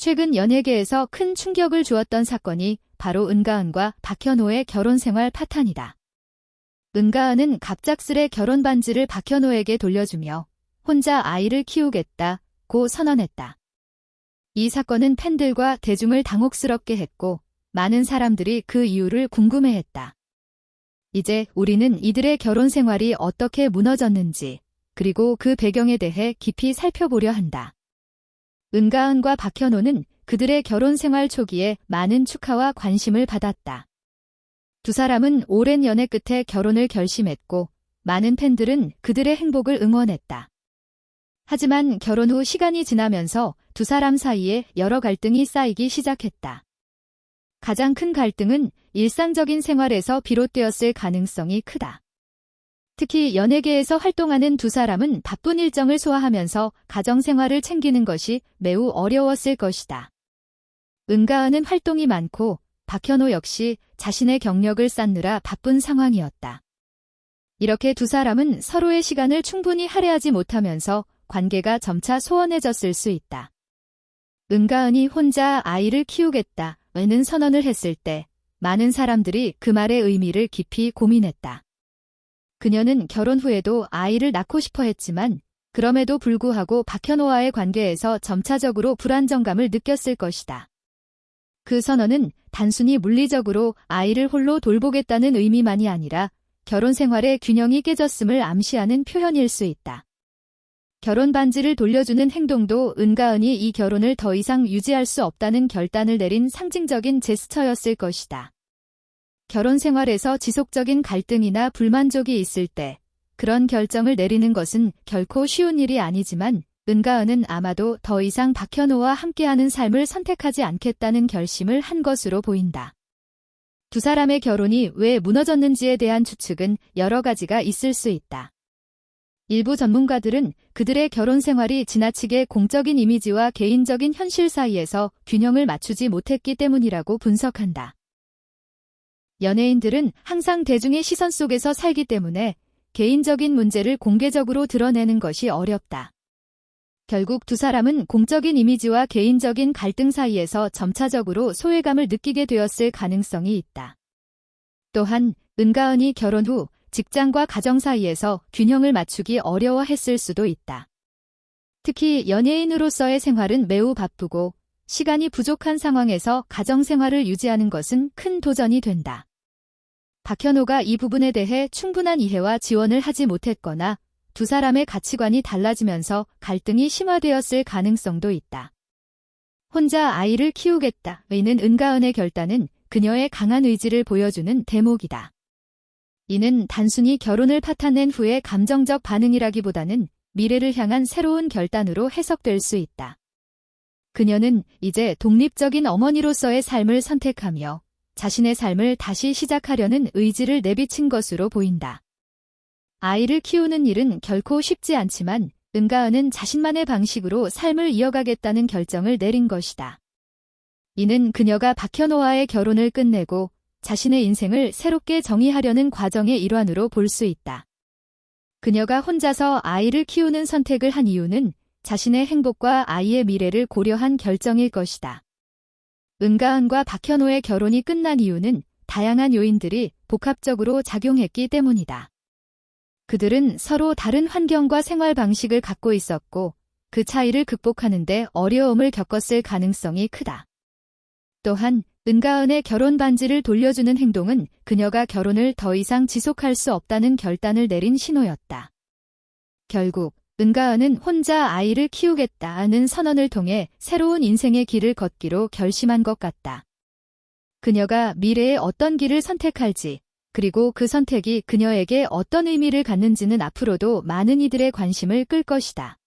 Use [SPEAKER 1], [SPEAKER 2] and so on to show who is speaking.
[SPEAKER 1] 최근 연예계에서 큰 충격을 주었던 사건이 바로 은가은과 박현호의 결혼 생활 파탄이다. 은가은은 갑작스레 결혼 반지를 박현호에게 돌려주며 혼자 아이를 키우겠다고 선언했다. 이 사건은 팬들과 대중을 당혹스럽게 했고 많은 사람들이 그 이유를 궁금해했다. 이제 우리는 이들의 결혼 생활이 어떻게 무너졌는지 그리고 그 배경에 대해 깊이 살펴보려 한다. 은가은과 박현호는 그들의 결혼 생활 초기에 많은 축하와 관심을 받았다. 두 사람은 오랜 연애 끝에 결혼을 결심했고 많은 팬들은 그들의 행복을 응원했다. 하지만 결혼 후 시간이 지나면서 두 사람 사이에 여러 갈등이 쌓이기 시작했다. 가장 큰 갈등은 일상적인 생활에서 비롯되었을 가능성이 크다. 특히 연예계에서 활동하는 두 사람은 바쁜 일정을 소화하면서 가정생활을 챙기는 것이 매우 어려웠을 것이다. 은가은은 활동이 많고 박현호 역시 자신의 경력을 쌓느라 바쁜 상황이었다. 이렇게 두 사람은 서로의 시간을 충분히 할애하지 못하면서 관계가 점차 소원해졌을 수 있다. 은가은이 혼자 아이를 키우겠다는 선언을 했을 때 많은 사람들이 그 말의 의미를 깊이 고민했다. 그녀는 결혼 후에도 아이를 낳고 싶어 했지만 그럼에도 불구하고 박현호와의 관계에서 점차적으로 불안정감을 느꼈을 것이다. 그 선언은 단순히 물리적으로 아이를 홀로 돌보겠다는 의미만이 아니라 결혼 생활의 균형이 깨졌음을 암시하는 표현일 수 있다. 결혼 반지를 돌려주는 행동도 은가은이 이 결혼을 더 이상 유지할 수 없다는 결단을 내린 상징적인 제스처였을 것이다. 결혼 생활에서 지속적인 갈등이나 불만족이 있을 때 그런 결정을 내리는 것은 결코 쉬운 일이 아니지만 은가은은 아마도 더 이상 박현호와 함께하는 삶을 선택하지 않겠다는 결심을 한 것으로 보인다. 두 사람의 결혼이 왜 무너졌는지에 대한 추측은 여러 가지가 있을 수 있다. 일부 전문가들은 그들의 결혼 생활이 지나치게 공적인 이미지와 개인적인 현실 사이에서 균형을 맞추지 못했기 때문이라고 분석한다. 연예인들은 항상 대중의 시선 속에서 살기 때문에 개인적인 문제를 공개적으로 드러내는 것이 어렵다. 결국 두 사람은 공적인 이미지와 개인적인 갈등 사이에서 점차적으로 소외감을 느끼게 되었을 가능성이 있다. 또한 은가은이 결혼 후 직장과 가정 사이에서 균형을 맞추기 어려워했을 수도 있다. 특히 연예인으로서의 생활은 매우 바쁘고 시간이 부족한 상황에서 가정 생활을 유지하는 것은 큰 도전이 된다. 박현호가 이 부분에 대해 충분한 이해와 지원을 하지 못했거나 두 사람의 가치관이 달라지면서 갈등이 심화되었을 가능성도 있다. 혼자 아이를 키우겠다는 은가은의 결단은 그녀의 강한 의지를 보여주는 대목이다. 이는 단순히 결혼을 파탄낸 후의 감정적 반응이라기보다는 미래를 향한 새로운 결단으로 해석될 수 있다. 그녀는 이제 독립적인 어머니로서의 삶을 선택하며 자신의 삶을 다시 시작하려는 의지를 내비친 것으로 보인다. 아이를 키우는 일은 결코 쉽지 않지만 은가은은 자신만의 방식으로 삶을 이어가겠다는 결정을 내린 것이다. 이는 그녀가 박현호와의 결혼을 끝내고 자신의 인생을 새롭게 정의하려는 과정의 일환으로 볼 수 있다. 그녀가 혼자서 아이를 키우는 선택을 한 이유는 자신의 행복과 아이의 미래를 고려한 결정일 것이다. 은가은과 박현호의 결혼이 끝난 이유는 다양한 요인들이 복합적으로 작용했기 때문이다. 그들은 서로 다른 환경과 생활 방식을 갖고 있었고 그 차이를 극복하는 데 어려움을 겪었을 가능성이 크다. 또한 은가은의 결혼 반지를 돌려주는 행동은 그녀가 결혼을 더 이상 지속할 수 없다는 결단을 내린 신호였다. 결국 은가은은 혼자 아이를 키우겠다는 선언을 통해 새로운 인생의 길을 걷기로 결심한 것 같다. 그녀가 미래에 어떤 길을 선택할지, 그리고 그 선택이 그녀에게 어떤 의미를 갖는지는 앞으로도 많은 이들의 관심을 끌 것이다.